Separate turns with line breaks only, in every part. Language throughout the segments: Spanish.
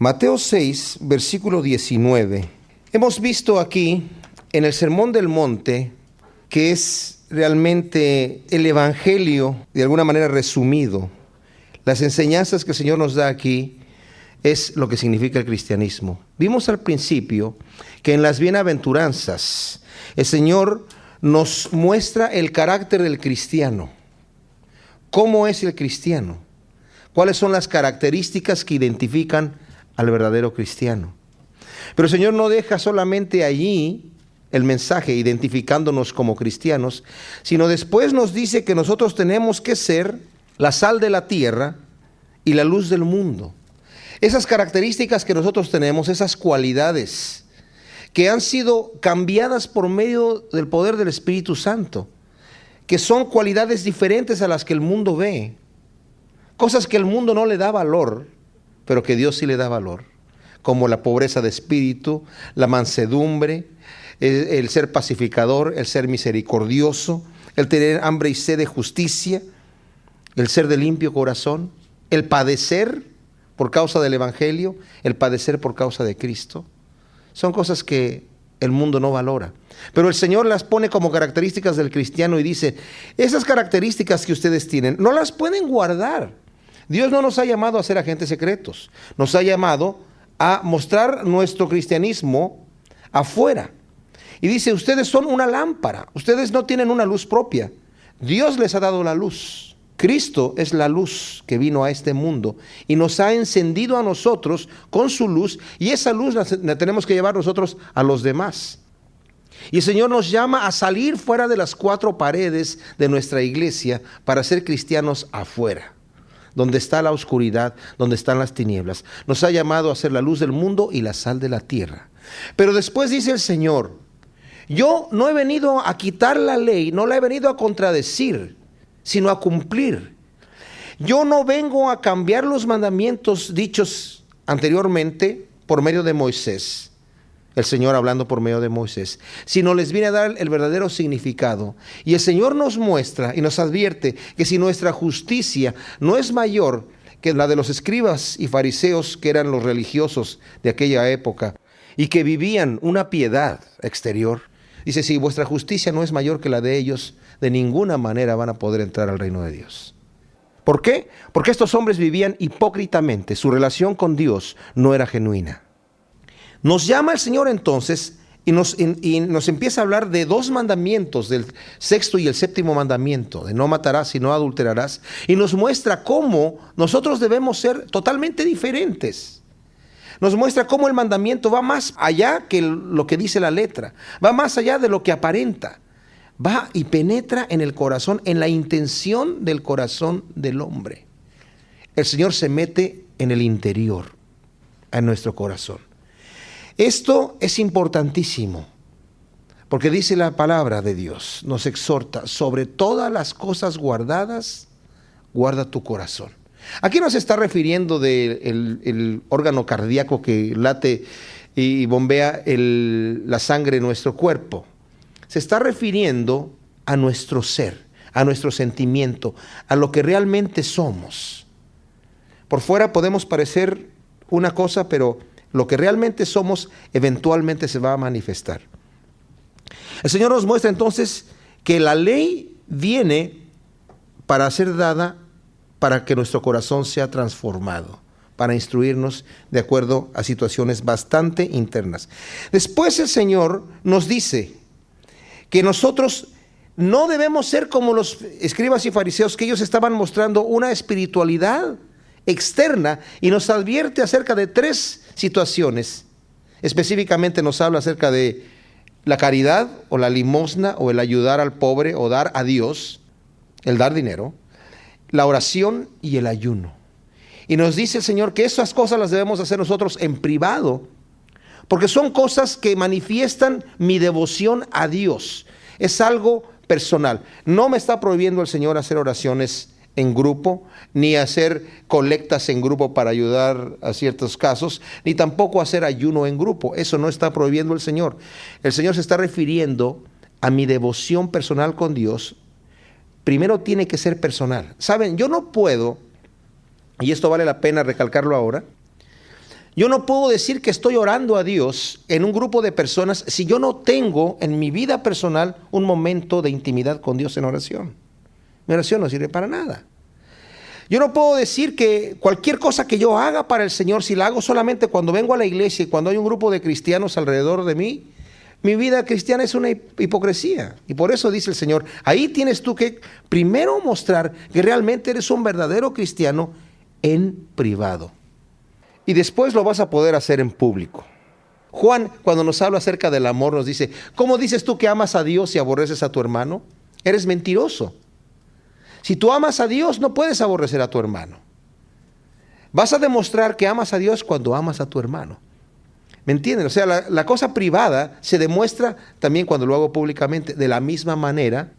Mateo 6, versículo 19. Hemos visto aquí en el Sermón del Monte, que es realmente el Evangelio, de alguna manera resumido. Las enseñanzas que el Señor nos da aquí es lo que significa el cristianismo. Vimos al principio que en las bienaventuranzas el Señor nos muestra el carácter del cristiano. ¿Cómo es el cristiano? ¿Cuáles son las características que identifican al verdadero cristiano? Pero el Señor no deja solamente allí el mensaje identificándonos como cristianos, sino después nos dice que nosotros tenemos que ser la sal de la tierra y la luz del mundo. Esas características que nosotros tenemos, esas cualidades que han sido cambiadas por medio del poder del Espíritu Santo, que son cualidades diferentes a las que el mundo ve, cosas que el mundo no le da valor, pero que Dios sí le da valor, como la pobreza de espíritu, la mansedumbre, el ser pacificador, el ser misericordioso, el tener hambre y sed de justicia, el ser de limpio corazón, el padecer por causa del Evangelio, el padecer por causa de Cristo. Son cosas que el mundo no valora. Pero el Señor las pone como características del cristiano y dice, esas características que ustedes tienen, no las pueden guardar. Dios no nos ha llamado a ser agentes secretos. Nos ha llamado a mostrar nuestro cristianismo afuera. Y dice, ustedes son una lámpara. Ustedes no tienen una luz propia. Dios les ha dado la luz. Cristo es la luz que vino a este mundo y nos ha encendido a nosotros con su luz, y esa luz la tenemos que llevar nosotros a los demás. Y el Señor nos llama a salir fuera de las cuatro paredes de nuestra iglesia para ser cristianos afuera, donde está la oscuridad, donde están las tinieblas. Nos ha llamado a ser la luz del mundo y la sal de la tierra. Pero después dice el Señor, yo no he venido a quitar la ley, no la he venido a contradecir, sino a cumplir. Yo no vengo a cambiar los mandamientos dichos anteriormente por medio de Moisés, el Señor hablando por medio de Moisés, sino les viene a dar el verdadero significado. Y el Señor nos muestra y nos advierte que si nuestra justicia no es mayor que la de los escribas y fariseos, que eran los religiosos de aquella época y que vivían una piedad exterior, dice, si vuestra justicia no es mayor que la de ellos, de ninguna manera van a poder entrar al reino de Dios. ¿Por qué? Porque estos hombres vivían hipócritamente, su relación con Dios no era genuina. Nos llama el Señor entonces y nos empieza a hablar de dos mandamientos, del sexto y el séptimo mandamiento, de no matarás y no adulterarás, y nos muestra cómo nosotros debemos ser totalmente diferentes. Nos muestra cómo el mandamiento va más allá que lo que dice la letra, va más allá de lo que aparenta, va y penetra en el corazón, en la intención del corazón del hombre. El Señor se mete en el interior, en nuestro corazón. Esto es importantísimo, porque dice la palabra de Dios, nos exhorta, sobre todas las cosas guardadas, guarda tu corazón. Aquí no se está refiriendo del órgano cardíaco que late y bombea la sangre en nuestro cuerpo. Se está refiriendo a nuestro ser, a nuestro sentimiento, a lo que realmente somos. Por fuera podemos parecer una cosa, pero lo que realmente somos eventualmente se va a manifestar. El Señor nos muestra entonces que la ley viene para ser dada para que nuestro corazón sea transformado, para instruirnos de acuerdo a situaciones bastante internas. Después el Señor nos dice que nosotros no debemos ser como los escribas y fariseos, que ellos estaban mostrando una espiritualidad externa, y nos advierte acerca de tres situaciones. Específicamente nos habla acerca de la caridad o la limosna o el ayudar al pobre o dar a Dios, el dar dinero, la oración y el ayuno. Y nos dice el Señor que esas cosas las debemos hacer nosotros en privado, porque son cosas que manifiestan mi devoción a Dios. Es algo personal. No me está prohibiendo el Señor hacer oraciones en grupo, ni hacer colectas en grupo para ayudar a ciertos casos, ni tampoco hacer ayuno en grupo. Eso no está prohibiendo el Señor. El Señor se está refiriendo a mi devoción personal con Dios. Primero tiene que ser personal. Saben, yo no puedo, y esto vale la pena recalcarlo ahora, Yo no puedo decir que estoy orando a Dios en un grupo de personas si yo no tengo en mi vida personal un momento de intimidad con Dios en oración. Mi oración no sirve para nada. Yo no puedo decir que cualquier cosa que yo haga para el Señor, si la hago solamente cuando vengo a la iglesia y cuando hay un grupo de cristianos alrededor de mí, mi vida cristiana es una hipocresía. Y por eso dice el Señor, ahí tienes tú que primero mostrar que realmente eres un verdadero cristiano en privado. Y después lo vas a poder hacer en público. Juan, cuando nos habla acerca del amor, nos dice, ¿cómo dices tú que amas a Dios y aborreces a tu hermano? Eres mentiroso. Si tú amas a Dios, no puedes aborrecer a tu hermano. Vas a demostrar que amas a Dios cuando amas a tu hermano. ¿Me entienden? O sea, la cosa privada se demuestra también cuando lo hago públicamente. De la misma manera,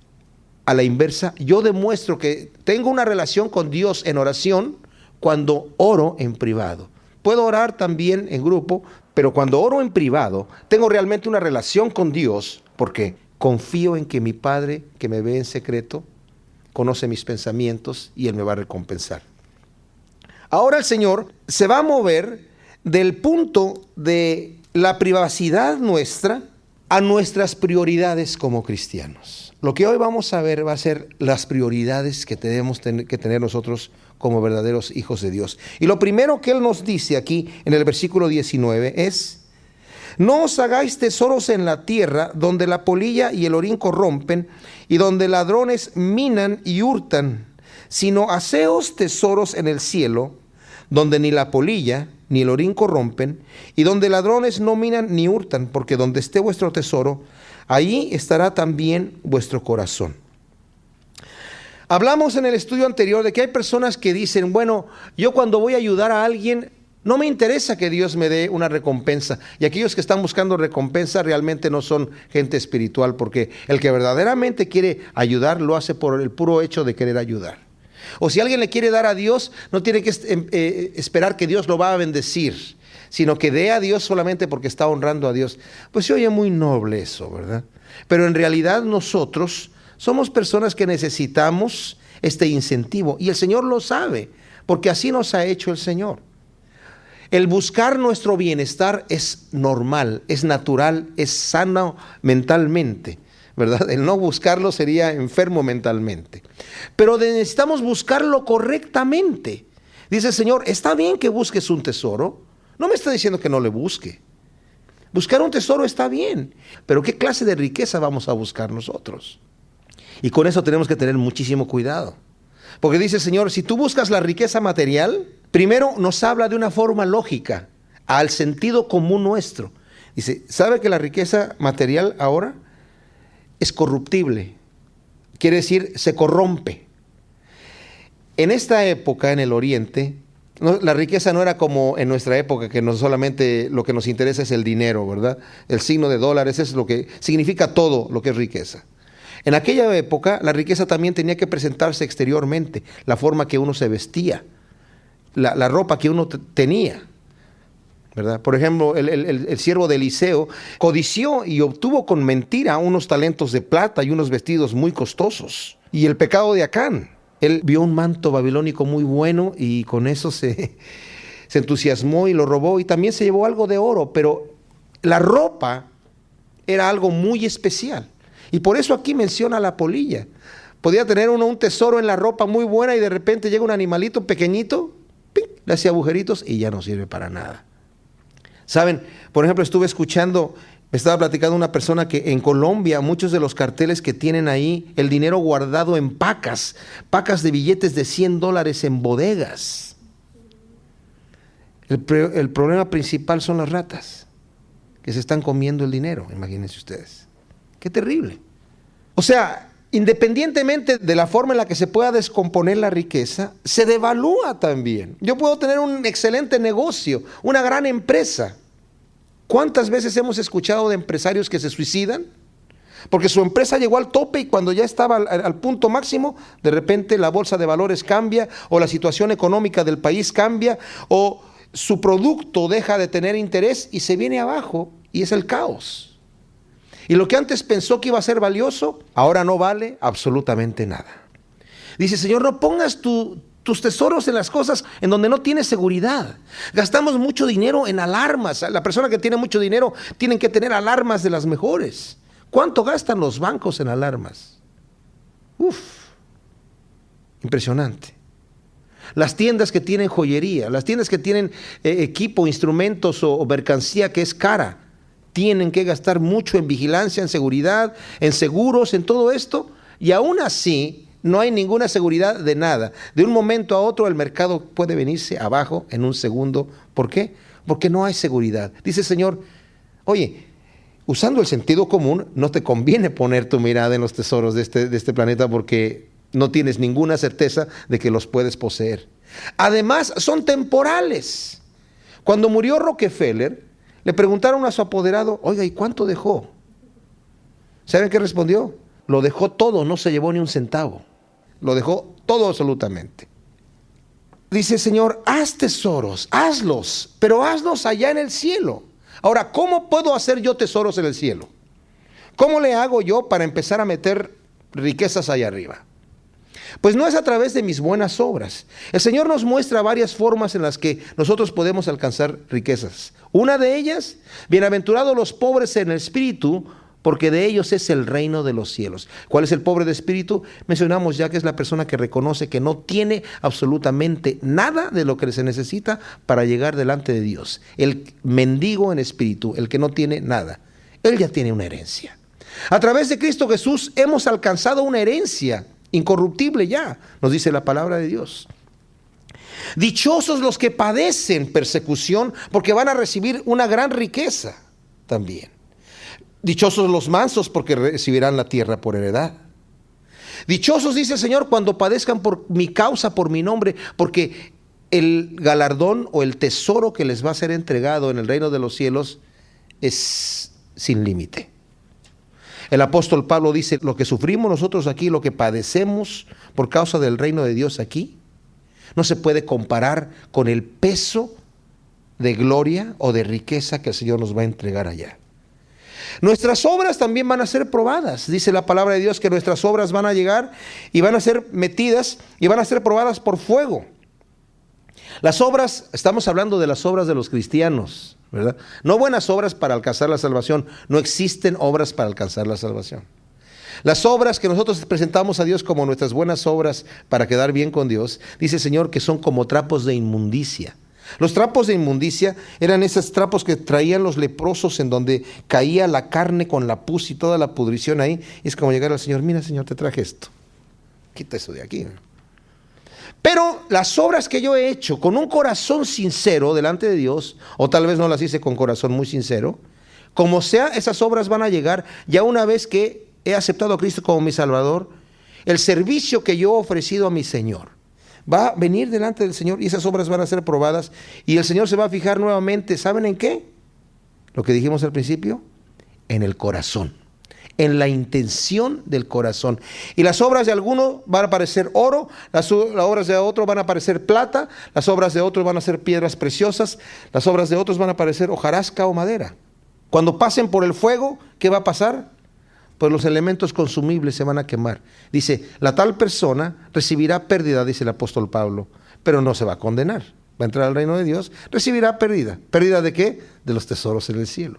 a la inversa, yo demuestro que tengo una relación con Dios en oración cuando oro en privado. Puedo orar también en grupo, pero cuando oro en privado, tengo realmente una relación con Dios porque confío en que mi Padre, que me ve en secreto, conoce mis pensamientos y Él me va a recompensar. Ahora el Señor se va a mover del punto de la privacidad nuestra a nuestras prioridades como cristianos. Lo que hoy vamos a ver va a ser las prioridades que tenemos que tener nosotros como verdaderos hijos de Dios. Y lo primero que Él nos dice aquí en el versículo 19 es: no os hagáis tesoros en la tierra, donde la polilla y el orín corrompen, y donde ladrones minan y hurtan, sino haceos tesoros en el cielo, donde ni la polilla ni el orín corrompen, y donde ladrones no minan ni hurtan, porque donde esté vuestro tesoro, allí estará también vuestro corazón. Hablamos en el estudio anterior de que hay personas que dicen, bueno, yo cuando voy a ayudar a alguien, no me interesa que Dios me dé una recompensa. Y aquellos que están buscando recompensa realmente no son gente espiritual, porque el que verdaderamente quiere ayudar lo hace por el puro hecho de querer ayudar. O si alguien le quiere dar a Dios, no tiene que esperar que Dios lo va a bendecir, sino que dé a Dios solamente porque está honrando a Dios. Pues se oye muy noble eso, ¿verdad? Pero en realidad nosotros somos personas que necesitamos este incentivo. Y el Señor lo sabe, porque así nos ha hecho el Señor. El buscar nuestro bienestar es normal, es natural, es sano mentalmente, ¿verdad? El no buscarlo sería enfermo mentalmente. Pero necesitamos buscarlo correctamente. Dice el Señor, está bien que busques un tesoro. No me está diciendo que no le busque. Buscar un tesoro está bien. Pero ¿qué clase de riqueza vamos a buscar nosotros? Y con eso tenemos que tener muchísimo cuidado. Porque dice el Señor, si tú buscas la riqueza material, primero nos habla de una forma lógica, al sentido común nuestro. Dice, ¿sabe que la riqueza material ahora es corruptible? Quiere decir, se corrompe. En esta época, en el Oriente, la riqueza no era como en nuestra época, que no solamente lo que nos interesa es el dinero, ¿verdad? El signo de dólares es lo que significa todo lo que es riqueza. En aquella época, la riqueza también tenía que presentarse exteriormente, la forma que uno se vestía, la ropa que uno tenía, ¿verdad? Por ejemplo, el siervo de Eliseo codició y obtuvo con mentira unos talentos de plata y unos vestidos muy costosos. Y el pecado de Acán, él vio un manto babilónico muy bueno y con eso se entusiasmó y lo robó, y también se llevó algo de oro, pero la ropa era algo muy especial. Y por eso aquí menciona la polilla. Podía tener uno un tesoro en la ropa muy buena y de repente llega un animalito pequeñito, ¡ping!, le hace agujeritos y ya no sirve para nada. Saben, por ejemplo, me estaba platicando una persona que en Colombia muchos de los carteles que tienen ahí el dinero guardado en pacas de billetes de $100 en bodegas. El problema principal son las ratas que se están comiendo el dinero, imagínense ustedes. ¡Qué terrible! O sea, independientemente de la forma en la que se pueda descomponer la riqueza, se devalúa también. Yo puedo tener un excelente negocio, una gran empresa. ¿Cuántas veces hemos escuchado de empresarios que se suicidan? Porque su empresa llegó al tope y cuando ya estaba al punto máximo, de repente la bolsa de valores cambia, o la situación económica del país cambia, o su producto deja de tener interés y se viene abajo, y es el caos. Y lo que antes pensó que iba a ser valioso, ahora no vale absolutamente nada. Dice, Señor, no pongas tu tus tesoros en las cosas en donde no tienes seguridad. Gastamos mucho dinero en alarmas. La persona que tiene mucho dinero tiene que tener alarmas de las mejores. ¿Cuánto gastan los bancos en alarmas? Impresionante. Las tiendas que tienen joyería, las tiendas que tienen equipo, instrumentos o mercancía que es cara, tienen que gastar mucho en vigilancia, en seguridad, en seguros, en todo esto, y aún así no hay ninguna seguridad de nada. De un momento a otro el mercado puede venirse abajo en un segundo. ¿Por qué? Porque no hay seguridad. Dice el Señor, oye, usando el sentido común, no te conviene poner tu mirada en los tesoros de este planeta porque no tienes ninguna certeza de que los puedes poseer. Además, son temporales. Cuando murió Rockefeller, le preguntaron a su apoderado, oiga, ¿y cuánto dejó? ¿Saben qué respondió? Lo dejó todo, no se llevó ni un centavo. Lo dejó todo absolutamente. Dice el Señor, haz tesoros, hazlos, pero hazlos allá en el cielo. Ahora, ¿cómo puedo hacer yo tesoros en el cielo? ¿Cómo le hago yo para empezar a meter riquezas allá arriba? Pues no es a través de mis buenas obras. El Señor nos muestra varias formas en las que nosotros podemos alcanzar riquezas. Una de ellas, bienaventurados los pobres en el espíritu, porque de ellos es el reino de los cielos. ¿Cuál es el pobre de espíritu? Mencionamos ya que es la persona que reconoce que no tiene absolutamente nada de lo que se necesita para llegar delante de Dios. El mendigo en espíritu, el que no tiene nada. Él ya tiene una herencia. A través de Cristo Jesús hemos alcanzado una herencia incorruptible ya, nos dice la palabra de Dios. Dichosos los que padecen persecución, porque van a recibir una gran riqueza también. Dichosos los mansos, porque recibirán la tierra por heredad. Dichosos, dice el Señor, cuando padezcan por mi causa, por mi nombre, porque el galardón o el tesoro que les va a ser entregado en el reino de los cielos es sin límite. El apóstol Pablo dice, lo que sufrimos nosotros aquí, lo que padecemos por causa del reino de Dios aquí, no se puede comparar con el peso de gloria o de riqueza que el Señor nos va a entregar allá. Nuestras obras también van a ser probadas. Dice la palabra de Dios que nuestras obras van a llegar y van a ser metidas y van a ser probadas por fuego. Las obras, estamos hablando de las obras de los cristianos, ¿verdad? No buenas obras para alcanzar la salvación. No existen obras para alcanzar la salvación. Las obras que nosotros presentamos a Dios como nuestras buenas obras para quedar bien con Dios, dice el Señor que son como trapos de inmundicia. Los trapos de inmundicia eran esos trapos que traían los leprosos en donde caía la carne con la pus y toda la pudrición ahí. Y es como llegar al Señor, mira Señor, te traje esto. Quita eso de aquí. Pero las obras que yo he hecho con un corazón sincero delante de Dios, o tal vez no las hice con corazón muy sincero, como sea, esas obras van a llegar ya una vez que he aceptado a Cristo como mi Salvador. El servicio que yo he ofrecido a mi Señor va a venir delante del Señor y esas obras van a ser probadas y el Señor se va a fijar nuevamente, ¿saben en qué? Lo que dijimos al principio, en el corazón, en la intención del corazón. Y las obras de alguno van a parecer oro, las obras de otro van a parecer plata, las obras de otros van a ser piedras preciosas, las obras de otros van a parecer hojarasca o madera. Cuando pasen por el fuego, ¿qué va a pasar? Pues los elementos consumibles se van a quemar. Dice, la tal persona recibirá pérdida, dice el apóstol Pablo, pero no se va a condenar. Va a entrar al reino de Dios, recibirá pérdida. ¿Pérdida de qué? De los tesoros en el cielo.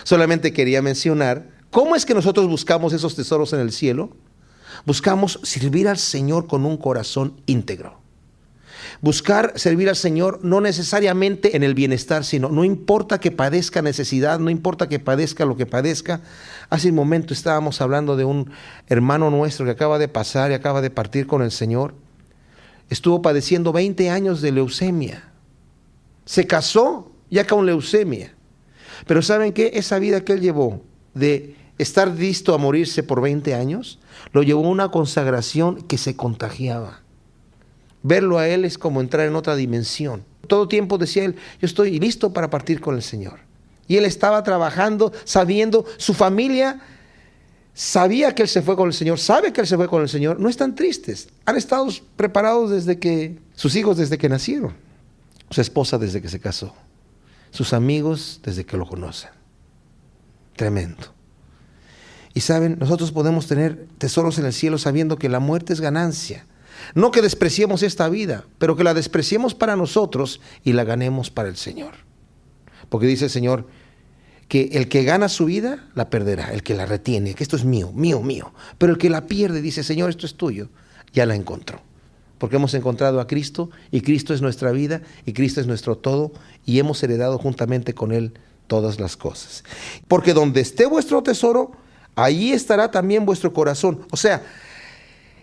Solamente quería mencionar, ¿cómo es que nosotros buscamos esos tesoros en el cielo? Buscamos servir al Señor con un corazón íntegro. Buscar servir al Señor no necesariamente en el bienestar, sino no importa que padezca necesidad, no importa que padezca lo que padezca. Hace un momento estábamos hablando de un hermano nuestro que acaba de pasar y acaba de partir con el Señor. Estuvo padeciendo 20 años de leucemia. Se casó ya con leucemia. Pero ¿saben qué? Esa vida que él llevó de estar listo a morirse por 20 años, lo llevó a una consagración que se contagiaba. Verlo a él es como entrar en otra dimensión. Todo tiempo decía él, yo estoy listo para partir con el Señor. Y él estaba trabajando, sabiendo, su familia sabía que él se fue con el Señor, sabe que él se fue con el Señor, no están tristes. Han estado preparados sus hijos desde que nacieron, su esposa desde que se casó, sus amigos desde que lo conocen. Tremendo. Y saben, nosotros podemos tener tesoros en el cielo sabiendo que la muerte es ganancia. No que despreciemos esta vida, pero que la despreciemos para nosotros y la ganemos para el Señor. Porque dice el Señor que el que gana su vida la perderá, el que la retiene, que esto es mío, mío, mío. Pero el que la pierde dice, Señor, esto es tuyo, ya la encontró. Porque hemos encontrado a Cristo y Cristo es nuestra vida y Cristo es nuestro todo y hemos heredado juntamente con Él todas las cosas. Porque donde esté vuestro tesoro, ahí estará también vuestro corazón. O sea,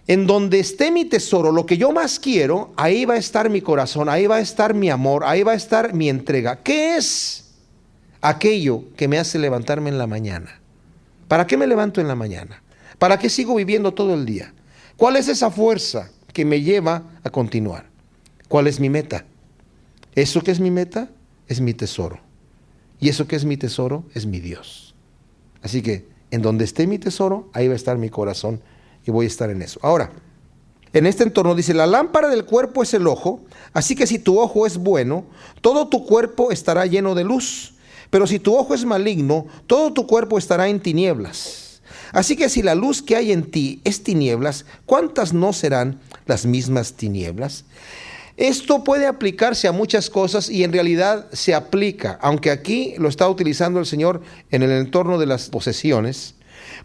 en donde esté mi tesoro, lo que yo más quiero, ahí va a estar mi corazón, ahí va a estar mi amor, ahí va a estar mi entrega. ¿Qué es aquello que me hace levantarme en la mañana? ¿Para qué me levanto en la mañana? ¿Para qué sigo viviendo todo el día? ¿Cuál es esa fuerza que me lleva a continuar? ¿Cuál es mi meta? Eso que es mi meta es mi tesoro. Y eso que es mi tesoro es mi Dios. Así que en donde esté mi tesoro, ahí va a estar mi corazón y voy a estar en eso. Ahora, en este entorno dice, la lámpara del cuerpo es el ojo, así que si tu ojo es bueno, todo tu cuerpo estará lleno de luz. Pero si tu ojo es maligno, todo tu cuerpo estará en tinieblas. Así que si la luz que hay en ti es tinieblas, ¿cuántas no serán las mismas tinieblas? Esto puede aplicarse a muchas cosas y en realidad se aplica, aunque aquí lo está utilizando el Señor en el entorno de las posesiones,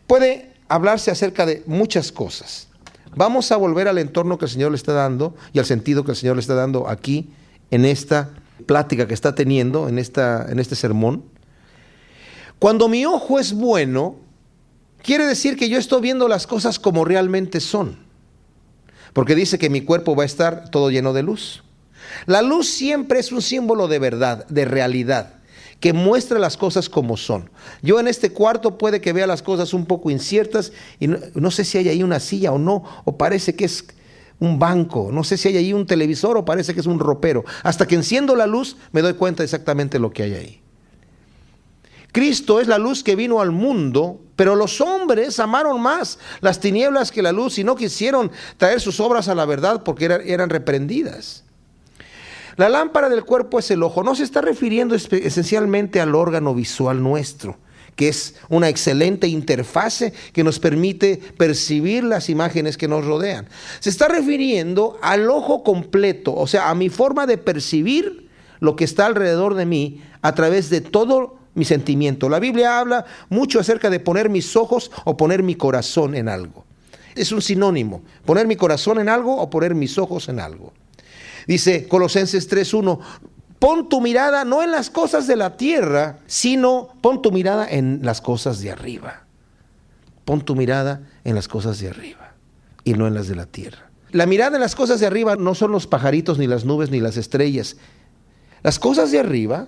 puede hablarse acerca de muchas cosas. Vamos a volver al entorno que el Señor le está dando y al sentido que el Señor le está dando aquí en esta plática que está teniendo, en este sermón. Cuando mi ojo es bueno, quiere decir que yo estoy viendo las cosas como realmente son. Porque dice que mi cuerpo va a estar todo lleno de luz. La luz siempre es un símbolo de verdad, de realidad, que muestra las cosas como son. Yo en este cuarto puede que vea las cosas un poco inciertas y no sé si hay ahí una silla o no, o parece que es un banco, no sé si hay ahí un televisor o parece que es un ropero. Hasta que enciendo la luz me doy cuenta exactamente lo que hay ahí. Cristo es la luz que vino al mundo, pero los hombres amaron más las tinieblas que la luz y no quisieron traer sus obras a la verdad porque eran reprendidas. La lámpara del cuerpo es el ojo. No se está refiriendo esencialmente al órgano visual nuestro, que es una excelente interfase que nos permite percibir las imágenes que nos rodean. Se está refiriendo al ojo completo, o sea, a mi forma de percibir lo que está alrededor de mí a través de todo mi sentimiento. La Biblia habla mucho acerca de poner mis ojos o poner mi corazón en algo. Es un sinónimo, poner mi corazón en algo o poner mis ojos en algo. Dice Colosenses 3:1, pon tu mirada no en las cosas de la tierra, sino pon tu mirada en las cosas de arriba. Pon tu mirada en las cosas de arriba y no en las de la tierra. La mirada en las cosas de arriba no son los pajaritos, ni las nubes, ni las estrellas. Las cosas de arriba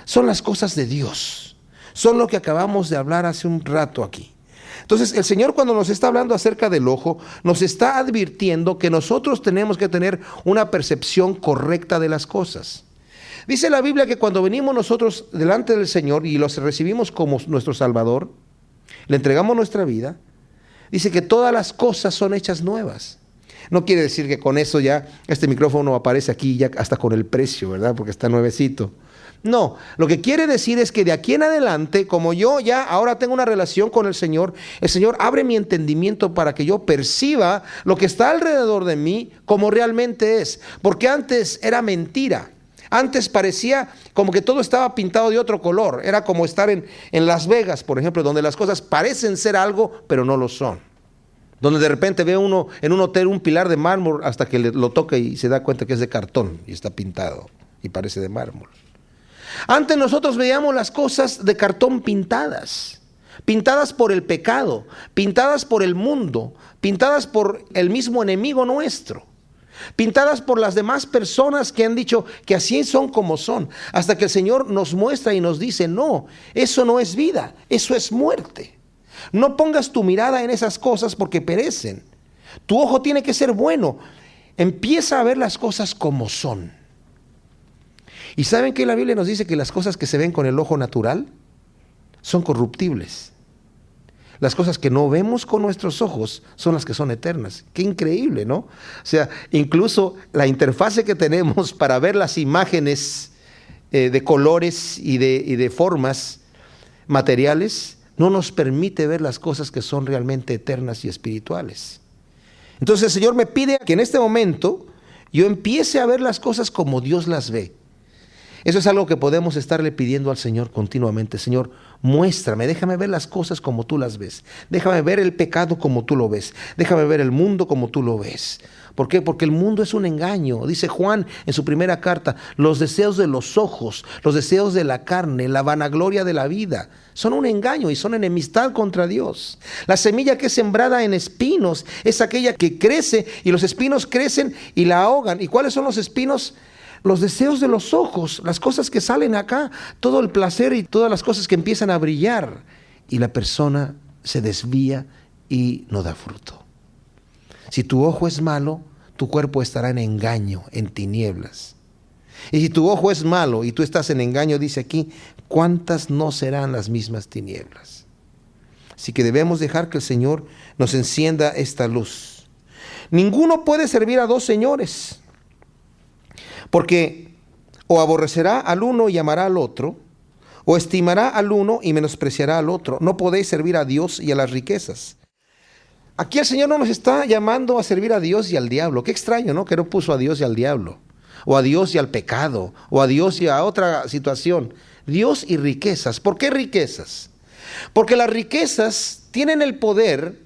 son las cosas de Dios. Son lo que acabamos de hablar hace un rato aquí. Entonces el Señor, cuando nos está hablando acerca del ojo, nos está advirtiendo que nosotros tenemos que tener una percepción correcta de las cosas. Dice la Biblia que cuando venimos nosotros delante del Señor y los recibimos como nuestro Salvador, le entregamos nuestra vida, dice que todas las cosas son hechas nuevas. No quiere decir que con eso ya este micrófono aparece aquí ya hasta con el precio, ¿verdad? Porque está nuevecito. No, lo que quiere decir es que de aquí en adelante, como yo ya ahora tengo una relación con el Señor abre mi entendimiento para que yo perciba lo que está alrededor de mí como realmente es. Porque antes era mentira. Antes parecía como que todo estaba pintado de otro color. Era como estar en Las Vegas, por ejemplo, donde las cosas parecen ser algo, pero no lo son. Donde de repente ve uno en un hotel un pilar de mármol hasta que lo toca y se da cuenta que es de cartón y está pintado y parece de mármol. Antes nosotros veíamos las cosas de cartón pintadas por el pecado, pintadas por el mundo, pintadas por el mismo enemigo nuestro, pintadas por las demás personas que han dicho que así son como son, hasta que el Señor nos muestra y nos dice, no, eso no es vida, eso es muerte. No pongas tu mirada en esas cosas porque perecen. Tu ojo tiene que ser bueno. Empieza a ver las cosas como son. ¿Y saben que la Biblia nos dice que las cosas que se ven con el ojo natural son corruptibles? Las cosas que no vemos con nuestros ojos son las que son eternas. Qué increíble, ¿no? O sea, incluso la interfase que tenemos para ver las imágenes de colores y de formas materiales no nos permite ver las cosas que son realmente eternas y espirituales. Entonces el Señor me pide que en este momento yo empiece a ver las cosas como Dios las ve. Eso es algo que podemos estarle pidiendo al Señor continuamente. Señor, muéstrame, déjame ver las cosas como tú las ves. Déjame ver el pecado como tú lo ves. Déjame ver el mundo como tú lo ves. ¿Por qué? Porque el mundo es un engaño. Dice Juan en su primera carta, los deseos de los ojos, los deseos de la carne, la vanagloria de la vida, son un engaño y son enemistad contra Dios. La semilla que es sembrada en espinos es aquella que crece y los espinos crecen y la ahogan. ¿Y cuáles son los espinos? Los deseos de los ojos, las cosas que salen acá, todo el placer y todas las cosas que empiezan a brillar. Y la persona se desvía y no da fruto. Si tu ojo es malo, tu cuerpo estará en engaño, en tinieblas. Y si tu ojo es malo y tú estás en engaño, dice aquí, ¿cuántas no serán las mismas tinieblas? Así que debemos dejar que el Señor nos encienda esta luz. Ninguno puede servir a dos señores. Porque o aborrecerá al uno y amará al otro, o estimará al uno y menospreciará al otro. No podéis servir a Dios y a las riquezas. Aquí el Señor no nos está llamando a servir a Dios y al diablo. Qué extraño, ¿no? Que no puso a Dios y al diablo, o a Dios y al pecado, o a Dios y a otra situación. Dios y riquezas. ¿Por qué riquezas? Porque las riquezas tienen el poder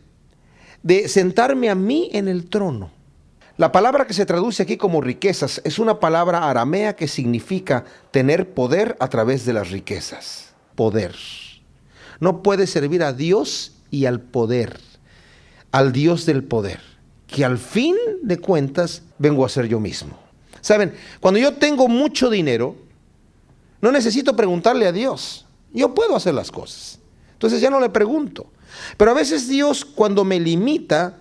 de sentarme a mí en el trono. La palabra que se traduce aquí como riquezas es una palabra aramea que significa tener poder a través de las riquezas. Poder. No puedes servir a Dios y al poder, al Dios del poder, que al fin de cuentas vengo a ser yo mismo. Saben, cuando yo tengo mucho dinero, no necesito preguntarle a Dios. Yo puedo hacer las cosas. Entonces ya no le pregunto. Pero a veces Dios, cuando me limita,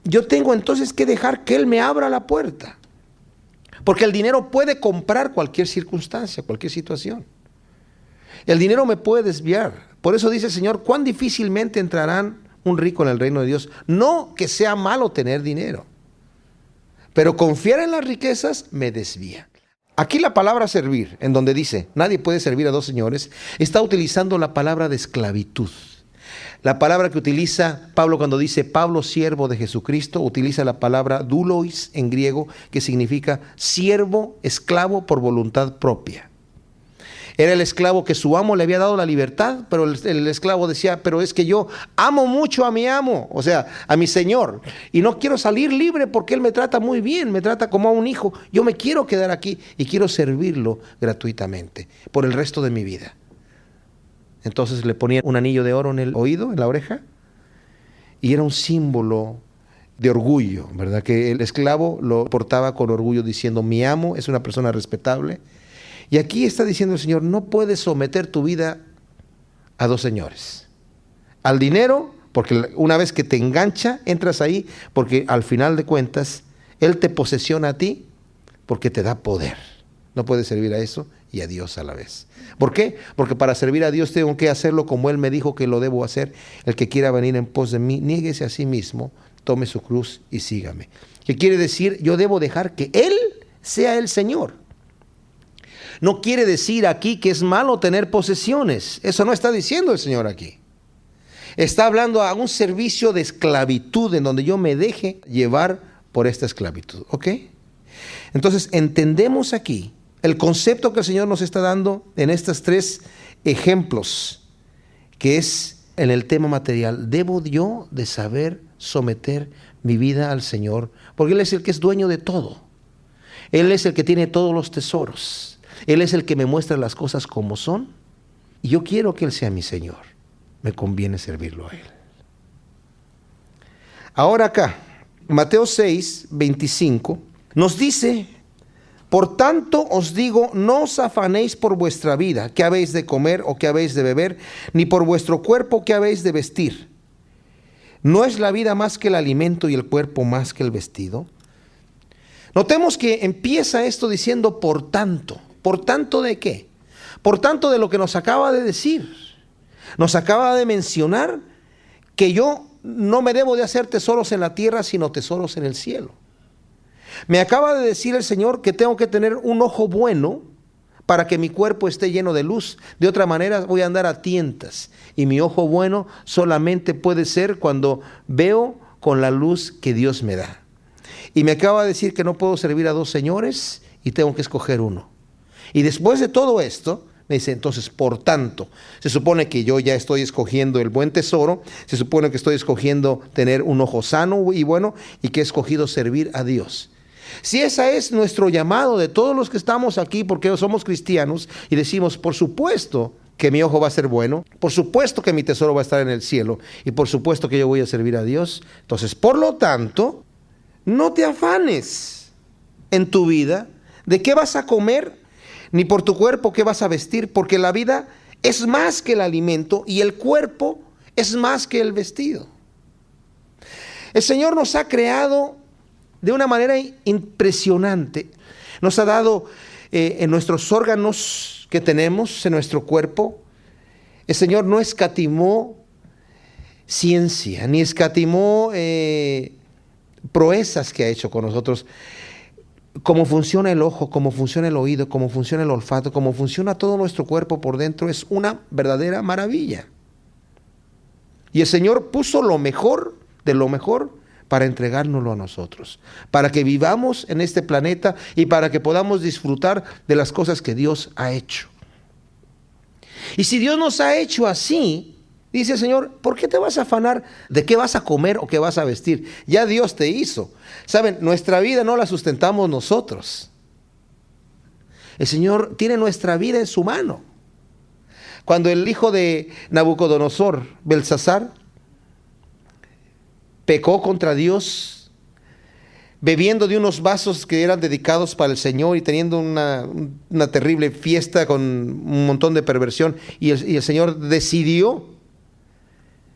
yo tengo entonces que dejar que Él me abra la puerta. Porque el dinero puede comprar cualquier circunstancia, cualquier situación. El dinero me puede desviar. Por eso dice el Señor, cuán difícilmente entrarán un rico en el reino de Dios. No que sea malo tener dinero, pero confiar en las riquezas me desvía. Aquí la palabra servir, en donde dice, nadie puede servir a dos señores, está utilizando la palabra de esclavitud. La palabra que utiliza Pablo cuando dice Pablo, siervo de Jesucristo, utiliza la palabra doulos en griego, que significa siervo, esclavo por voluntad propia. Era el esclavo que su amo le había dado la libertad, pero el esclavo decía, pero es que yo amo mucho a mi amo, o sea, a mi señor, y no quiero salir libre porque él me trata muy bien, me trata como a un hijo. Yo me quiero quedar aquí y quiero servirlo gratuitamente por el resto de mi vida. Entonces le ponían un anillo de oro en el oído, en la oreja, y era un símbolo de orgullo, ¿verdad? Que el esclavo lo portaba con orgullo diciendo, mi amo es una persona respetable. Y aquí está diciendo el Señor, no puedes someter tu vida a dos señores. Al dinero, porque una vez que te engancha, entras ahí, porque al final de cuentas, Él te posesiona a ti, porque te da poder. No puedes servir a eso y a Dios a la vez. ¿Por qué? Porque para servir a Dios tengo que hacerlo como Él me dijo que lo debo hacer. El que quiera venir en pos de mí, niéguese a sí mismo, tome su cruz y sígame. ¿Qué quiere decir? Yo debo dejar que Él sea el Señor. No quiere decir aquí que es malo tener posesiones. Eso no está diciendo el Señor aquí. Está hablando a un servicio de esclavitud en donde yo me deje llevar por esta esclavitud. ¿Ok? Entonces entendemos aquí el concepto que el Señor nos está dando en estos tres ejemplos, que es en el tema material. ¿Debo yo de saber someter mi vida al Señor? Porque Él es el que es dueño de todo. Él es el que tiene todos los tesoros. Él es el que me muestra las cosas como son. Y yo quiero que Él sea mi Señor. Me conviene servirlo a Él. Ahora acá, Mateo 6, 25, nos dice, por tanto os digo, no os afanéis por vuestra vida, qué habéis de comer o qué habéis de beber, ni por vuestro cuerpo, qué habéis de vestir. ¿No es la vida más que el alimento y el cuerpo más que el vestido? Notemos que empieza esto diciendo por tanto. ¿Por tanto de qué? Por tanto de lo que nos acaba de decir. Nos acaba de mencionar que yo no me debo de hacer tesoros en la tierra, sino tesoros en el cielo. Me acaba de decir el Señor que tengo que tener un ojo bueno para que mi cuerpo esté lleno de luz. De otra manera voy a andar a tientas. Y mi ojo bueno solamente puede ser cuando veo con la luz que Dios me da. Y me acaba de decir que no puedo servir a dos señores y tengo que escoger uno. Y después de todo esto, me dice, entonces, por tanto, se supone que yo ya estoy escogiendo el buen tesoro, se supone que estoy escogiendo tener un ojo sano y bueno, y que he escogido servir a Dios. Si ese es nuestro llamado de todos los que estamos aquí, porque somos cristianos, y decimos, por supuesto que mi ojo va a ser bueno, por supuesto que mi tesoro va a estar en el cielo, y por supuesto que yo voy a servir a Dios. Entonces, por lo tanto, no te afanes en tu vida de qué vas a comer, ni por tu cuerpo qué vas a vestir, porque la vida es más que el alimento y el cuerpo es más que el vestido. El Señor nos ha creado de una manera impresionante. Nos ha dado en nuestros órganos que tenemos, en nuestro cuerpo. El Señor no escatimó ciencia, ni escatimó proezas que ha hecho con nosotros. Cómo funciona el ojo, cómo funciona el oído, cómo funciona el olfato, cómo funciona todo nuestro cuerpo por dentro, es una verdadera maravilla. Y el Señor puso lo mejor de lo mejor para entregárnoslo a nosotros, para que vivamos en este planeta y para que podamos disfrutar de las cosas que Dios ha hecho. Y si Dios nos ha hecho así, dice el Señor, ¿por qué te vas a afanar de qué vas a comer o qué vas a vestir? Ya Dios te hizo. Saben, nuestra vida no la sustentamos nosotros. El Señor tiene nuestra vida en su mano. Cuando el hijo de Nabucodonosor, Belsasar, pecó contra Dios, bebiendo de unos vasos que eran dedicados para el Señor y teniendo una terrible fiesta con un montón de perversión, y el Señor decidió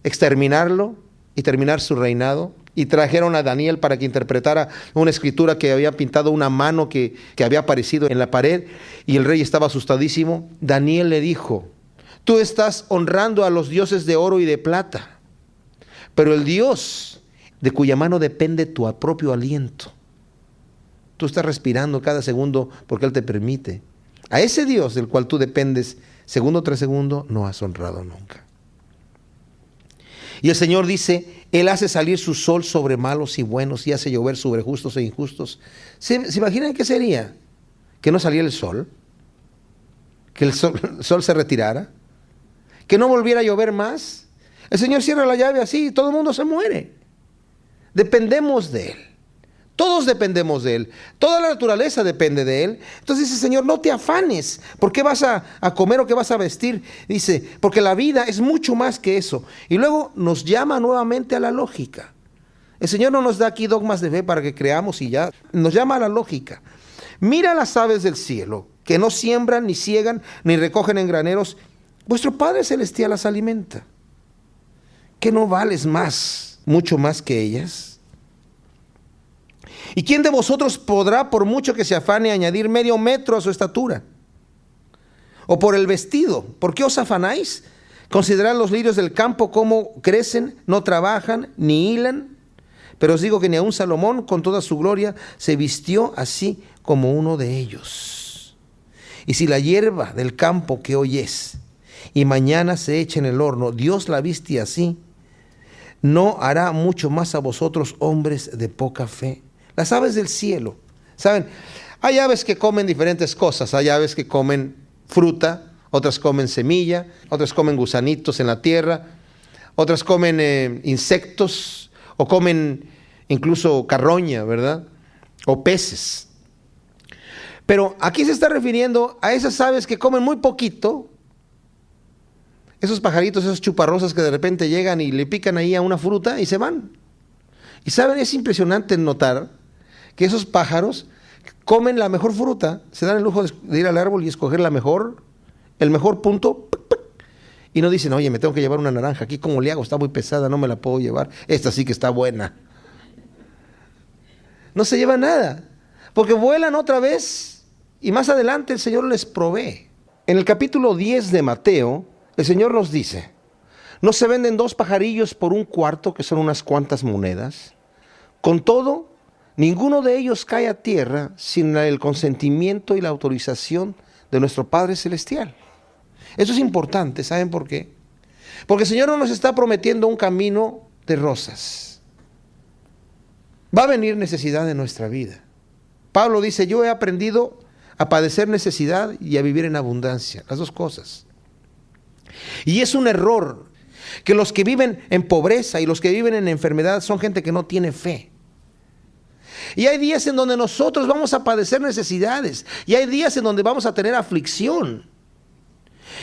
exterminarlo y terminar su reinado, y trajeron a Daniel para que interpretara una escritura que había pintado una mano que había aparecido en la pared, y el rey estaba asustadísimo. Daniel le dijo, tú estás honrando a los dioses de oro y de plata, pero el Dios de cuya mano depende tu propio aliento, tú estás respirando cada segundo porque Él te permite, a ese Dios del cual tú dependes segundo tras segundo, no has honrado nunca. Y el Señor dice, Él hace salir su sol sobre malos y buenos y hace llover sobre justos e injustos. ¿Se imaginan qué sería? ¿Que no saliera el sol? ¿Que el sol se retirara? ¿Que no volviera a llover más? El Señor cierra la llave así y todo el mundo se muere. Dependemos de Él. Todos dependemos de Él. Toda la naturaleza depende de Él. Entonces dice, Señor, no te afanes. ¿Por qué vas a comer o qué vas a vestir? Dice, porque la vida es mucho más que eso. Y luego nos llama nuevamente a la lógica. El Señor no nos da aquí dogmas de fe para que creamos y ya. Nos llama a la lógica. Mira las aves del cielo, que no siembran, ni ciegan, ni recogen en graneros. Vuestro Padre Celestial las alimenta. ¿Qué no vales más, mucho más que ellas? ¿Y quién de vosotros podrá, por mucho que se afane, añadir medio metro a su estatura? O por el vestido, ¿por qué os afanáis? Considerad los lirios del campo, cómo crecen, no trabajan, ni hilan. Pero os digo que ni aun Salomón, con toda su gloria, se vistió así como uno de ellos. Y si la hierba del campo que hoy es, y mañana se echa en el horno, Dios la viste así, ¿no hará mucho más a vosotros, hombres de poca fe? Las aves del cielo, ¿saben? Hay aves que comen diferentes cosas. Hay aves que comen fruta, otras comen semilla, otras comen gusanitos en la tierra, otras comen insectos, o comen incluso carroña, ¿verdad? O peces. Pero aquí se está refiriendo a esas aves que comen muy poquito, esos pajaritos, esos chuparrosas que de repente llegan y le pican ahí a una fruta y se van. Y saben, es impresionante notar que esos pájaros comen la mejor fruta, se dan el lujo de ir al árbol y escoger el mejor punto, y no dicen, oye, me tengo que llevar una naranja, aquí cómo le hago, está muy pesada, no me la puedo llevar, esta sí que está buena. No se lleva nada, porque vuelan otra vez, y más adelante el Señor les provee. En el capítulo 10 de Mateo, el Señor nos dice, ¿no se venden 2 pajarillos por un cuarto, que son unas cuantas monedas? Con todo, ninguno de ellos cae a tierra sin el consentimiento y la autorización de nuestro Padre Celestial. Eso es importante, ¿saben por qué? Porque el Señor no nos está prometiendo un camino de rosas. Va a venir necesidad en nuestra vida. Pablo dice, yo he aprendido a padecer necesidad y a vivir en abundancia. Las dos cosas. Y es un error que los que viven en pobreza y los que viven en enfermedad son gente que no tiene fe. Y hay días en donde nosotros vamos a padecer necesidades. Y hay días en donde vamos a tener aflicción.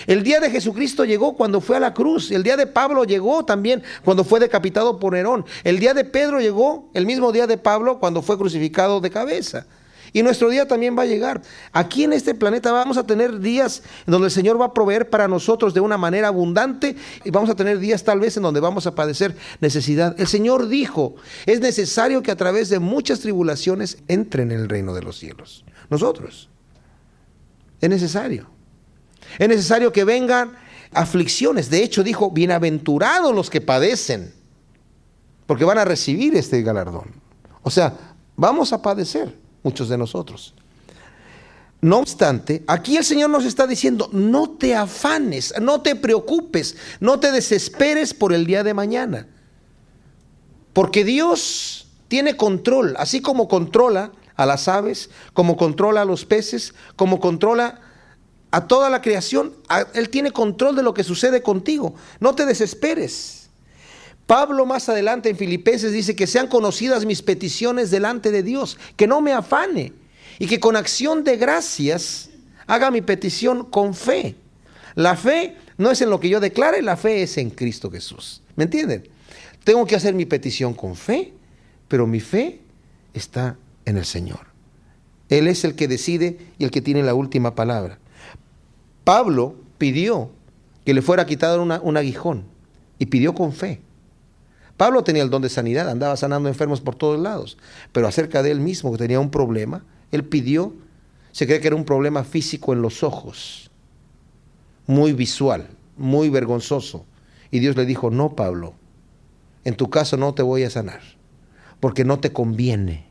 El día de Jesucristo llegó cuando fue a la cruz. El día de Pablo llegó también cuando fue decapitado por Nerón. El día de Pedro llegó el mismo día de Pablo cuando fue crucificado de cabeza. Y nuestro día también va a llegar. Aquí en este planeta vamos a tener días en donde el Señor va a proveer para nosotros de una manera abundante. Y vamos a tener días tal vez en donde vamos a padecer necesidad. El Señor dijo, es necesario que a través de muchas tribulaciones entren en el reino de los cielos. Nosotros. Es necesario. Es necesario que vengan aflicciones. De hecho dijo, bienaventurados los que padecen, porque van a recibir este galardón. O sea, vamos a padecer muchos de nosotros. No obstante, aquí el Señor nos está diciendo, no te afanes, no te preocupes, no te desesperes por el día de mañana. Porque Dios tiene control, así como controla a las aves, como controla a los peces, como controla a toda la creación. Él tiene control de lo que sucede contigo. No te desesperes. Pablo más adelante en Filipenses dice que sean conocidas mis peticiones delante de Dios, que no me afane y que con acción de gracias haga mi petición con fe. La fe no es en lo que yo declare, la fe es en Cristo Jesús. ¿Me entienden? Tengo que hacer mi petición con fe, pero mi fe está en el Señor. Él es el que decide y el que tiene la última palabra. Pablo pidió que le fuera quitado un aguijón y pidió con fe. Pablo tenía el don de sanidad, andaba sanando enfermos por todos lados, pero acerca de él mismo, que tenía un problema, él pidió, se cree que era un problema físico en los ojos, muy visual, muy vergonzoso. Y Dios le dijo, no, Pablo, en tu caso no te voy a sanar, porque no te conviene,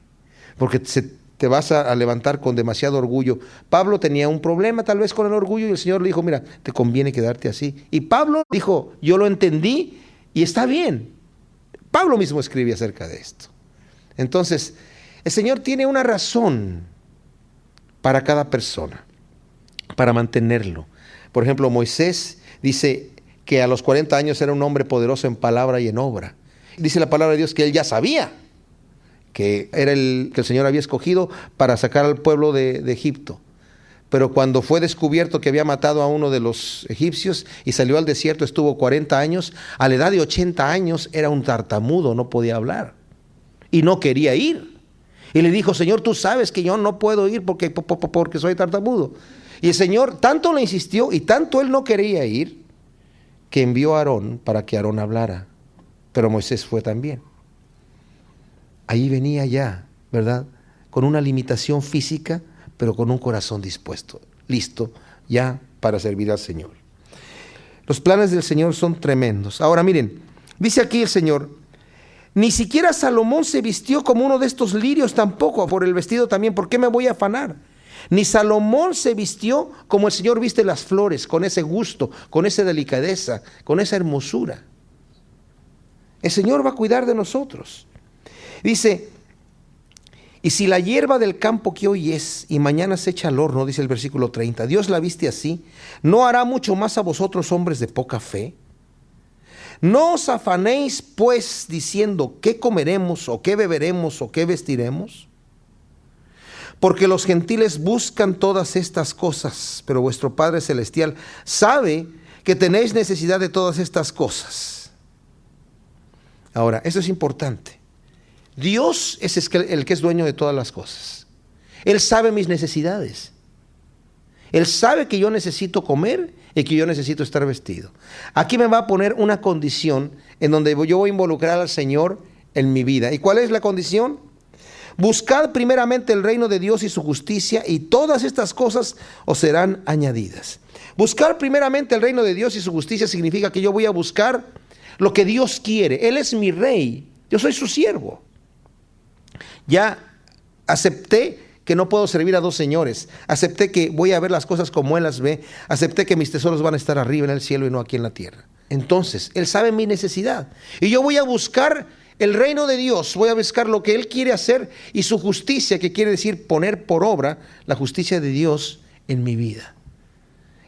porque te vas a levantar con demasiado orgullo. Pablo tenía un problema tal vez con el orgullo y el Señor le dijo, mira, te conviene quedarte así. Y Pablo dijo, yo lo entendí y está bien. Pablo mismo escribe acerca de esto. Entonces, el Señor tiene una razón para cada persona, para mantenerlo. Por ejemplo, Moisés dice que a los 40 años era un hombre poderoso en palabra y en obra. Dice la palabra de Dios que él ya sabía que era que el Señor había escogido para sacar al pueblo de Egipto. Pero cuando fue descubierto que había matado a uno de los egipcios y salió al desierto, estuvo 40 años, a la edad de 80 años era un tartamudo, no podía hablar y no quería ir. Y le dijo, Señor, tú sabes que yo no puedo ir porque soy tartamudo. Y el Señor tanto le insistió y tanto él no quería ir, que envió a Aarón para que Aarón hablara. Pero Moisés fue también. Ahí venía ya, ¿verdad? Con una limitación física, pero con un corazón dispuesto, listo ya para servir al Señor. Los planes del Señor son tremendos. Ahora miren, dice aquí el Señor, ni siquiera Salomón se vistió como uno de estos lirios tampoco, por el vestido también, ¿por qué me voy a afanar? Ni Salomón se vistió como el Señor viste las flores, con ese gusto, con esa delicadeza, con esa hermosura. El Señor va a cuidar de nosotros. Dice, y si la hierba del campo que hoy es y mañana se echa al horno, dice el versículo 30, Dios la viste así, ¿no hará mucho más a vosotros hombres de poca fe? No os afanéis pues diciendo qué comeremos o qué beberemos o qué vestiremos, porque los gentiles buscan todas estas cosas, pero vuestro Padre Celestial sabe que tenéis necesidad de todas estas cosas. Ahora, eso es importante. Dios es el que es dueño de todas las cosas. Él sabe mis necesidades. Él sabe que yo necesito comer y que yo necesito estar vestido. Aquí me va a poner una condición en donde yo voy a involucrar al Señor en mi vida. ¿Y cuál es la condición? Buscad primeramente el reino de Dios y su justicia, y todas estas cosas os serán añadidas. Buscar primeramente el reino de Dios y su justicia significa que yo voy a buscar lo que Dios quiere. Él es mi rey, yo soy su siervo. Ya acepté que no puedo servir a dos señores. Acepté que voy a ver las cosas como Él las ve. Acepté que mis tesoros van a estar arriba en el cielo y no aquí en la tierra. Entonces, Él sabe mi necesidad. Y yo voy a buscar el reino de Dios, voy a buscar lo que Él quiere hacer y su justicia, que quiere decir poner por obra la justicia de Dios en mi vida.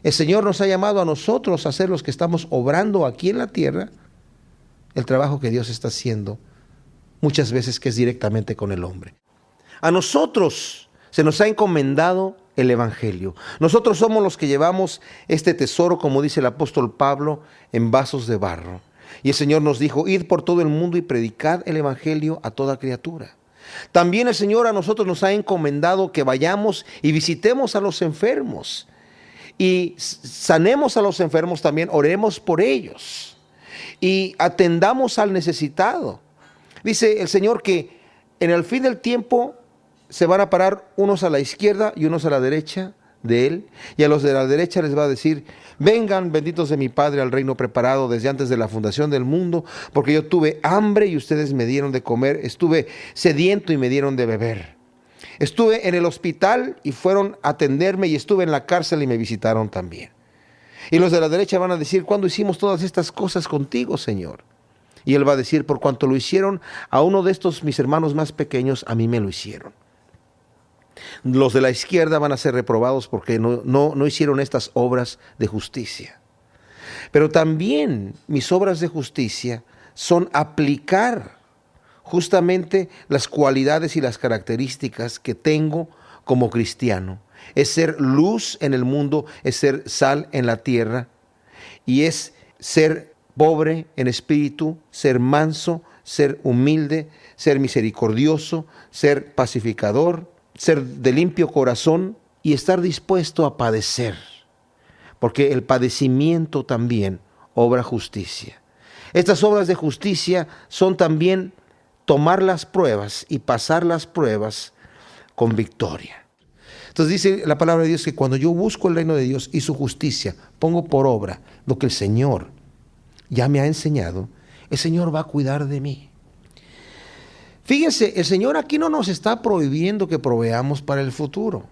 El Señor nos ha llamado a nosotros a ser los que estamos obrando aquí en la tierra el trabajo que Dios está haciendo, muchas veces que es directamente con el hombre. A nosotros se nos ha encomendado el Evangelio. Nosotros somos los que llevamos este tesoro, como dice el apóstol Pablo, en vasos de barro. Y el Señor nos dijo, id por todo el mundo y predicad el Evangelio a toda criatura. También el Señor a nosotros nos ha encomendado que vayamos y visitemos a los enfermos. Y sanemos a los enfermos también, oremos por ellos. Y atendamos al necesitado. Dice el Señor que en el fin del tiempo se van a parar unos a la izquierda y unos a la derecha de Él, y a los de la derecha les va a decir, vengan benditos de mi Padre al reino preparado desde antes de la fundación del mundo, porque yo tuve hambre y ustedes me dieron de comer, estuve sediento y me dieron de beber, estuve en el hospital y fueron a atenderme, y estuve en la cárcel y me visitaron también. Y los de la derecha van a decir, ¿cuándo hicimos todas estas cosas contigo, Señor? Y Él va a decir, por cuanto lo hicieron a uno de estos mis hermanos más pequeños, a mí me lo hicieron. Los de la izquierda van a ser reprobados porque no hicieron estas obras de justicia. Pero también mis obras de justicia son aplicar justamente las cualidades y las características que tengo como cristiano. Es ser luz en el mundo, es ser sal en la tierra, y es ser pobre en espíritu, ser manso, ser humilde, ser misericordioso, ser pacificador, ser de limpio corazón y estar dispuesto a padecer, porque el padecimiento también obra justicia. Estas obras de justicia son también tomar las pruebas y pasar las pruebas con victoria. Entonces dice la palabra de Dios que cuando yo busco el reino de Dios y su justicia, pongo por obra lo que el Señor ya me ha enseñado, el Señor va a cuidar de mí. Fíjense, el Señor aquí no nos está prohibiendo que proveamos para el futuro.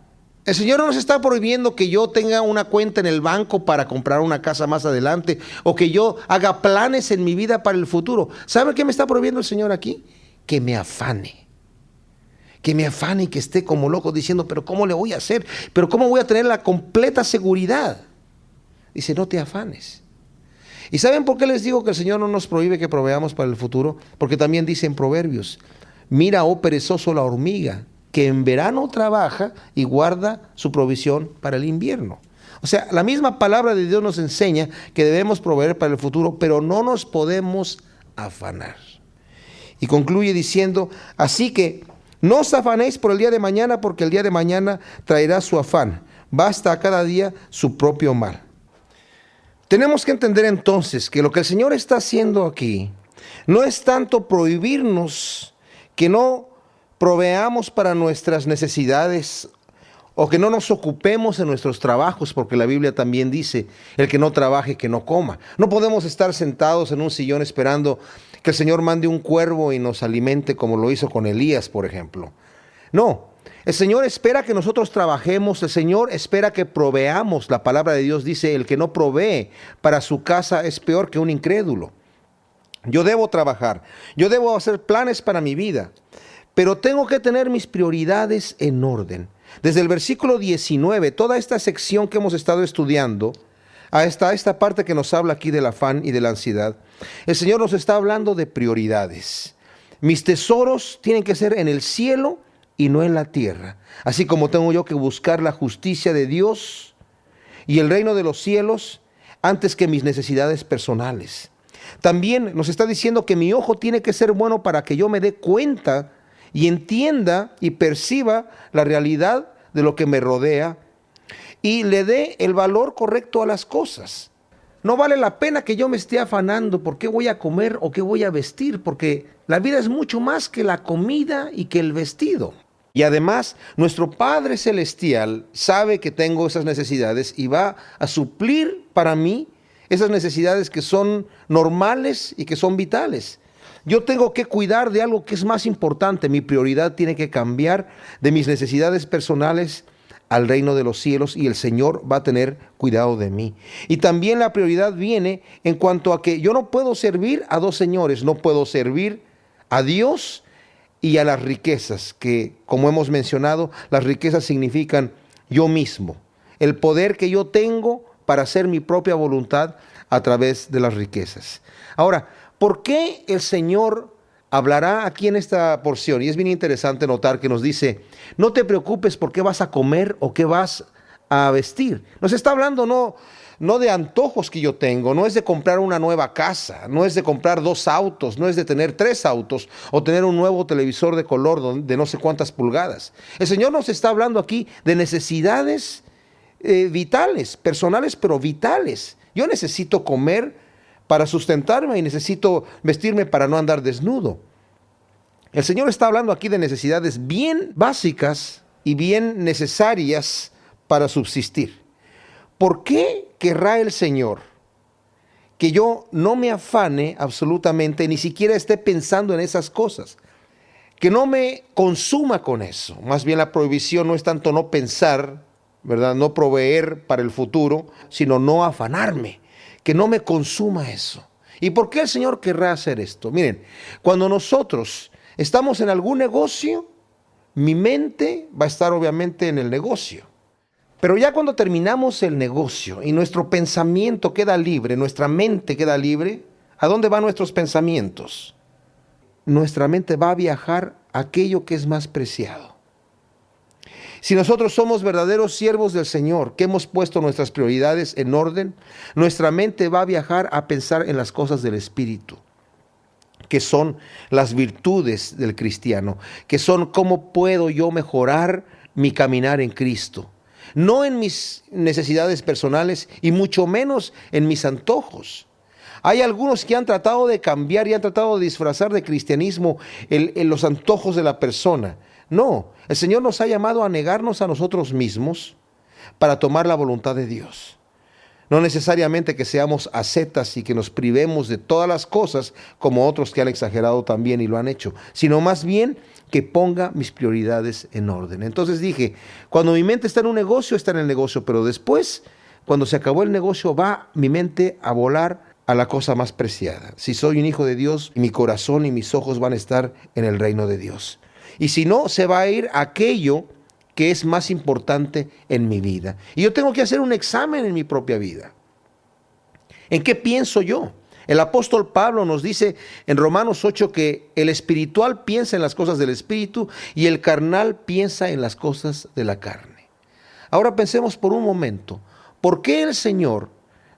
El Señor no nos está prohibiendo que yo tenga una cuenta en el banco para comprar una casa más adelante, o que yo haga planes en mi vida para el futuro. ¿Sabe qué me está prohibiendo el Señor aquí? Que me afane. Que me afane y que esté como loco diciendo, pero ¿cómo le voy a hacer? ¿Pero cómo voy a tener la completa seguridad? Dice, no te afanes. ¿Y saben por qué les digo que el Señor no nos prohíbe que proveamos para el futuro? Porque también dice en Proverbios, mira, oh perezoso, la hormiga, que en verano trabaja y guarda su provisión para el invierno. O sea, la misma palabra de Dios nos enseña que debemos proveer para el futuro, pero no nos podemos afanar. Y concluye diciendo, así que no os afanéis por el día de mañana, porque el día de mañana traerá su afán. Basta a cada día su propio mal. Tenemos que entender entonces que lo que el Señor está haciendo aquí no es tanto prohibirnos que no proveamos para nuestras necesidades o que no nos ocupemos en nuestros trabajos, porque la Biblia también dice, el que no trabaje, que no coma. No podemos estar sentados en un sillón esperando que el Señor mande un cuervo y nos alimente como lo hizo con Elías, por ejemplo. No, el Señor espera que nosotros trabajemos, el Señor espera que proveamos. La palabra de Dios dice, el que no provee para su casa es peor que un incrédulo. Yo debo trabajar, yo debo hacer planes para mi vida, pero tengo que tener mis prioridades en orden. Desde el versículo 19, toda esta sección que hemos estado estudiando, hasta esta parte que nos habla aquí del afán y de la ansiedad, el Señor nos está hablando de prioridades. Mis tesoros tienen que ser en el cielo y no en la tierra. Así como tengo yo que buscar la justicia de Dios y el reino de los cielos antes que mis necesidades personales. También nos está diciendo que mi ojo tiene que ser bueno para que yo me dé cuenta y entienda y perciba la realidad de lo que me rodea y le dé el valor correcto a las cosas. No vale la pena que yo me esté afanando por qué voy a comer o qué voy a vestir, porque la vida es mucho más que la comida y que el vestido. Y además, nuestro Padre Celestial sabe que tengo esas necesidades y va a suplir para mí esas necesidades que son normales y que son vitales. Yo tengo que cuidar de algo que es más importante. Mi prioridad tiene que cambiar de mis necesidades personales al reino de los cielos, y el Señor va a tener cuidado de mí. Y también la prioridad viene en cuanto a que yo no puedo servir a dos señores. No puedo servir a Dios y a las riquezas, que como hemos mencionado, las riquezas significan yo mismo, el poder que yo tengo para hacer mi propia voluntad a través de las riquezas. Ahora, ¿por qué el Señor hablará aquí en esta porción? Y es bien interesante notar que nos dice, no te preocupes por qué vas a comer o qué vas a vestir. Nos está hablando no de antojos que yo tengo, no es de comprar una nueva casa, no es de comprar 2 autos, no es de tener 3 autos o tener un nuevo televisor de color de no sé cuántas pulgadas. El Señor nos está hablando aquí de necesidades vitales, personales, pero vitales. Yo necesito comer para sustentarme y necesito vestirme para no andar desnudo. El Señor está hablando aquí de necesidades bien básicas y bien necesarias para subsistir. ¿Por qué querrá el Señor que yo no me afane absolutamente, ni siquiera esté pensando en esas cosas? Que no me consuma con eso. Más bien la prohibición no es tanto no pensar, ¿verdad? No proveer para el futuro, sino no afanarme, que no me consuma eso. ¿Y por qué el Señor querrá hacer esto? Miren, cuando nosotros estamos en algún negocio, mi mente va a estar obviamente en el negocio. Pero ya cuando terminamos el negocio y nuestro pensamiento queda libre, nuestra mente queda libre, ¿a dónde van nuestros pensamientos? Nuestra mente va a viajar a aquello que es más preciado. Si nosotros somos verdaderos siervos del Señor, que hemos puesto nuestras prioridades en orden, nuestra mente va a viajar a pensar en las cosas del Espíritu, que son las virtudes del cristiano, que son cómo puedo yo mejorar mi caminar en Cristo. No en mis necesidades personales y mucho menos en mis antojos. Hay algunos que han tratado de cambiar y han tratado de disfrazar de cristianismo los antojos de la persona. No, el Señor nos ha llamado a negarnos a nosotros mismos para tomar la voluntad de Dios. No necesariamente que seamos ascetas y que nos privemos de todas las cosas como otros que han exagerado también y lo han hecho, sino más bien que ponga mis prioridades en orden. Entonces dije, cuando mi mente está en un negocio, está en el negocio, pero después, cuando se acabó el negocio, va mi mente a volar a la cosa más preciada. Si soy un hijo de Dios, mi corazón y mis ojos van a estar en el reino de Dios. Y si no, se va a ir a aquello que es más importante en mi vida. Y yo tengo que hacer un examen en mi propia vida. ¿En qué pienso yo? El apóstol Pablo nos dice en Romanos 8 que el espiritual piensa en las cosas del espíritu y el carnal piensa en las cosas de la carne. Ahora pensemos por un momento, ¿por qué el Señor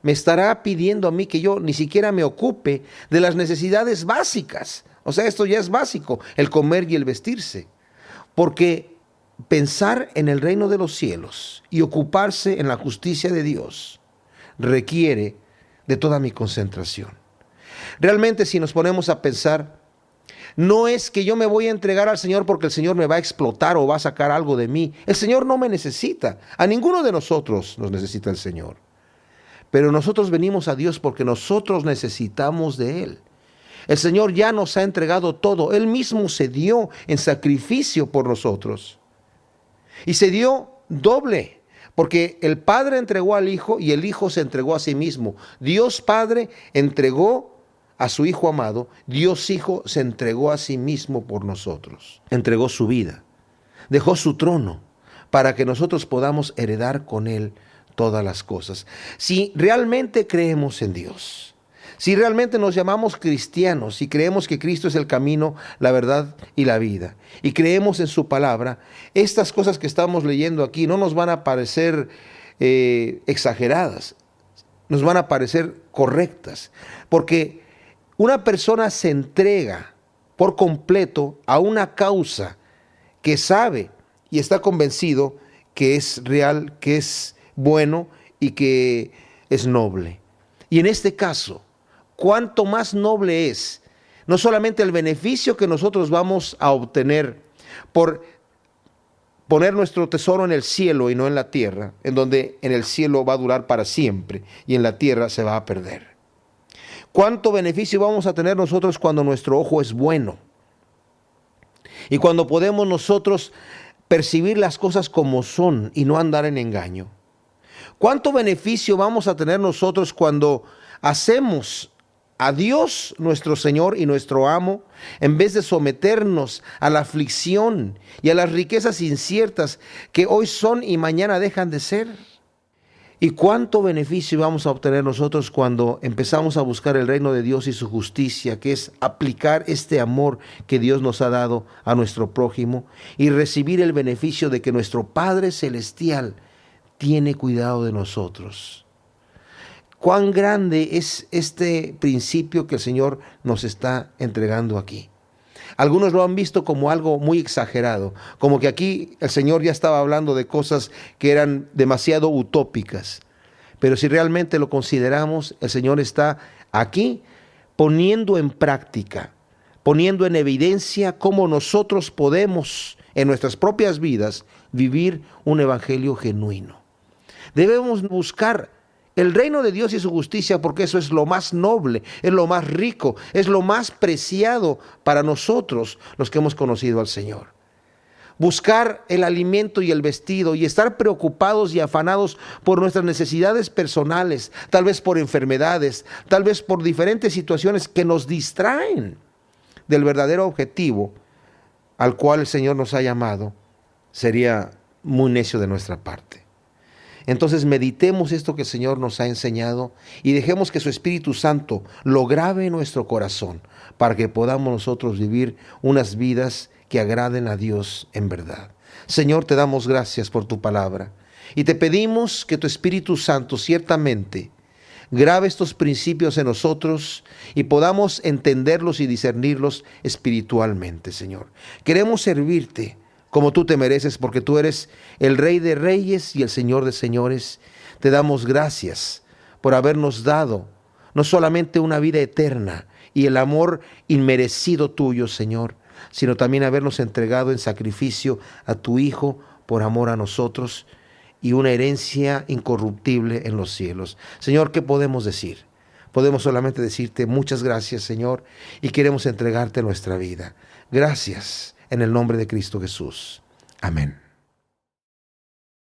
me estará pidiendo a mí que yo ni siquiera me ocupe de las necesidades básicas? O sea, esto ya es básico, el comer y el vestirse. Porque pensar en el reino de los cielos y ocuparse en la justicia de Dios requiere de toda mi concentración. Realmente, si nos ponemos a pensar, no es que yo me voy a entregar al Señor porque el Señor me va a explotar o va a sacar algo de mí. El Señor no me necesita. A ninguno de nosotros nos necesita el Señor. Pero nosotros venimos a Dios porque nosotros necesitamos de Él. El Señor ya nos ha entregado todo. Él mismo se dio en sacrificio por nosotros. Y se dio doble. Porque el Padre entregó al Hijo y el Hijo se entregó a sí mismo. Dios Padre entregó a su Hijo amado. Dios Hijo se entregó a sí mismo por nosotros. Entregó su vida. Dejó su trono para que nosotros podamos heredar con Él todas las cosas. Si realmente creemos en Dios, si realmente nos llamamos cristianos y creemos que Cristo es el camino, la verdad y la vida, y creemos en su palabra, estas cosas que estamos leyendo aquí no nos van a parecer exageradas, nos van a parecer correctas, porque una persona se entrega por completo a una causa que sabe y está convencido que es real, que es bueno y que es noble. Y en este caso, cuánto más noble es no solamente el beneficio que nosotros vamos a obtener por poner nuestro tesoro en el cielo y no en la tierra, en donde en el cielo va a durar para siempre y en la tierra se va a perder. Cuánto beneficio vamos a tener nosotros cuando nuestro ojo es bueno y cuando podemos nosotros percibir las cosas como son y no andar en engaño. Cuánto beneficio vamos a tener nosotros cuando hacemos a Dios nuestro Señor y nuestro amo, en vez de someternos a la aflicción y a las riquezas inciertas que hoy son y mañana dejan de ser? ¿Y cuánto beneficio vamos a obtener nosotros cuando empezamos a buscar el reino de Dios y su justicia, que es aplicar este amor que Dios nos ha dado a nuestro prójimo y recibir el beneficio de que nuestro Padre Celestial tiene cuidado de nosotros? Cuán grande es este principio que el Señor nos está entregando aquí. Algunos lo han visto como algo muy exagerado, como que aquí el Señor ya estaba hablando de cosas que eran demasiado utópicas. Pero si realmente lo consideramos, el Señor está aquí poniendo en práctica, poniendo en evidencia cómo nosotros podemos en nuestras propias vidas vivir un evangelio genuino. Debemos buscar el reino de Dios y su justicia, porque eso es lo más noble, es lo más rico, es lo más preciado para nosotros los que hemos conocido al Señor. Buscar el alimento y el vestido y estar preocupados y afanados por nuestras necesidades personales, tal vez por enfermedades, tal vez por diferentes situaciones que nos distraen del verdadero objetivo al cual el Señor nos ha llamado, sería muy necio de nuestra parte. Entonces meditemos esto que el Señor nos ha enseñado y dejemos que su Espíritu Santo lo grabe en nuestro corazón para que podamos nosotros vivir unas vidas que agraden a Dios en verdad. Señor, te damos gracias por tu palabra y te pedimos que tu Espíritu Santo ciertamente grabe estos principios en nosotros y podamos entenderlos y discernirlos espiritualmente, Señor. Queremos servirte como tú te mereces, porque tú eres el Rey de Reyes y el Señor de Señores. Te damos gracias por habernos dado no solamente una vida eterna y el amor inmerecido tuyo, Señor, sino también habernos entregado en sacrificio a tu Hijo por amor a nosotros y una herencia incorruptible en los cielos. Señor, ¿qué podemos decir? Podemos solamente decirte muchas gracias, Señor, y queremos entregarte nuestra vida. Gracias. En el nombre de Cristo Jesús. Amén.